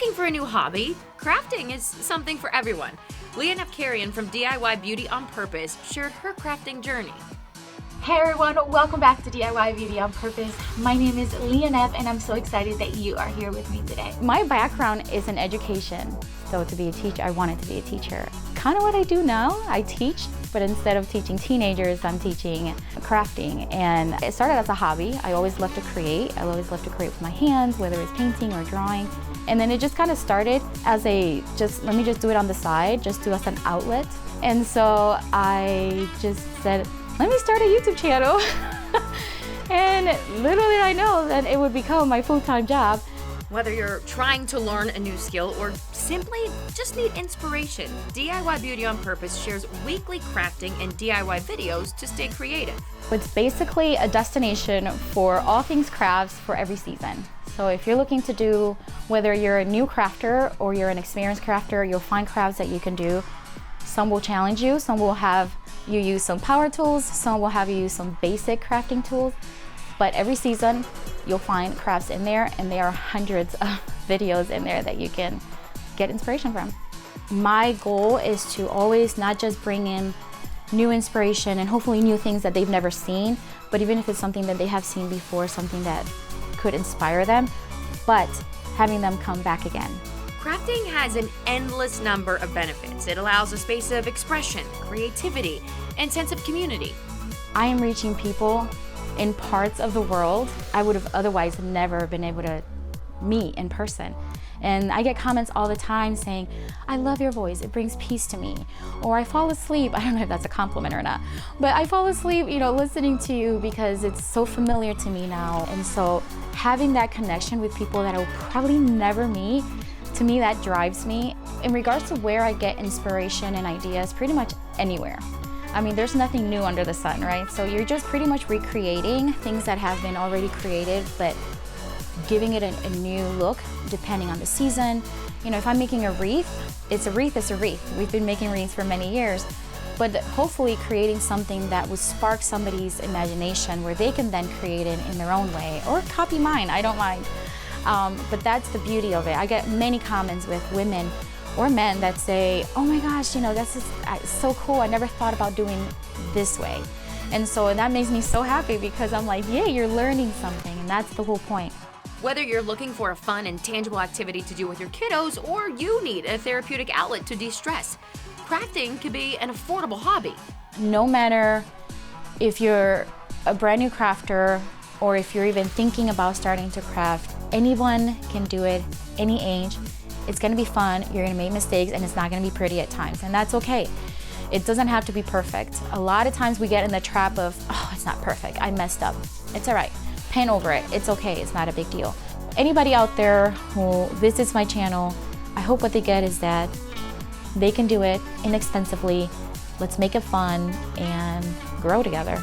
Looking for a new hobby? Crafting is something for everyone. Leah Nefkarian from DIY Beauty on Purpose shared her crafting journey. Hey everyone, welcome back to DIY Beauty on Purpose. My name is Leah Neff and I'm so excited that you are here with me today. My background is in education, so to be a teacher, I wanted to be a teacher. Kind of what I do now, I teach, but instead of teaching teenagers, I'm teaching crafting. And it started as a hobby. I always loved to create. I always loved to create with my hands, whether it's painting or drawing. And then it just kind of started as let me just do it on the side, just do as an outlet. And so I just said, let me start a YouTube channel. And little did I know that it would become my full-time job. Whether you're trying to learn a new skill or simply just need inspiration, DIY Beauty on Purpose shares weekly crafting and DIY videos to stay creative. It's basically a destination for all things crafts for every season. So if you're looking to do, whether you're a new crafter or you're an experienced crafter, you'll find crafts that you can do. Some will challenge you, some will have you use some power tools, some will have you use some basic crafting tools. But every season, you'll find crafts in there, and there are hundreds of videos in there that you can get inspiration from. My goal is to always not just bring in new inspiration and hopefully new things that they've never seen, but even if it's something that they have seen before, something that could inspire them, but having them come back again. Crafting has an endless number of benefits. It allows a space of expression, creativity, and sense of community. I am reaching people in parts of the world I would have otherwise never been able to meet in person. And I get comments all the time saying, I love your voice, it brings peace to me. Or I fall asleep, I don't know if that's a compliment or not, but I fall asleep, listening to you because it's so familiar to me now. And so having that connection with people that I'll probably never meet, to me that drives me. In regards to where I get inspiration and ideas, pretty much anywhere. I mean, there's nothing new under the sun, right? So you're just pretty much recreating things that have been already created, but giving it a new look depending on the season. If I'm making a wreath, it's a wreath, it's a wreath. We've been making wreaths for many years, but hopefully creating something that would spark somebody's imagination where they can then create it in their own way, or copy mine, I don't mind. But that's the beauty of it. I get many comments with women or men that say, oh my gosh, this is so cool. I never thought about doing this way. And so that makes me so happy because I'm like, yeah, you're learning something, and that's the whole point. Whether you're looking for a fun and tangible activity to do with your kiddos or you need a therapeutic outlet to de-stress, crafting can be an affordable hobby. No matter if you're a brand new crafter or if you're even thinking about starting to craft, anyone can do it, any age. It's gonna be fun, you're gonna make mistakes, and it's not gonna be pretty at times, and that's okay. It doesn't have to be perfect. A lot of times we get in the trap of, oh, it's not perfect, I messed up. It's all right, paint over it, it's okay, it's not a big deal. Anybody out there who visits my channel, I hope what they get is that they can do it inexpensively. Let's make it fun and grow together.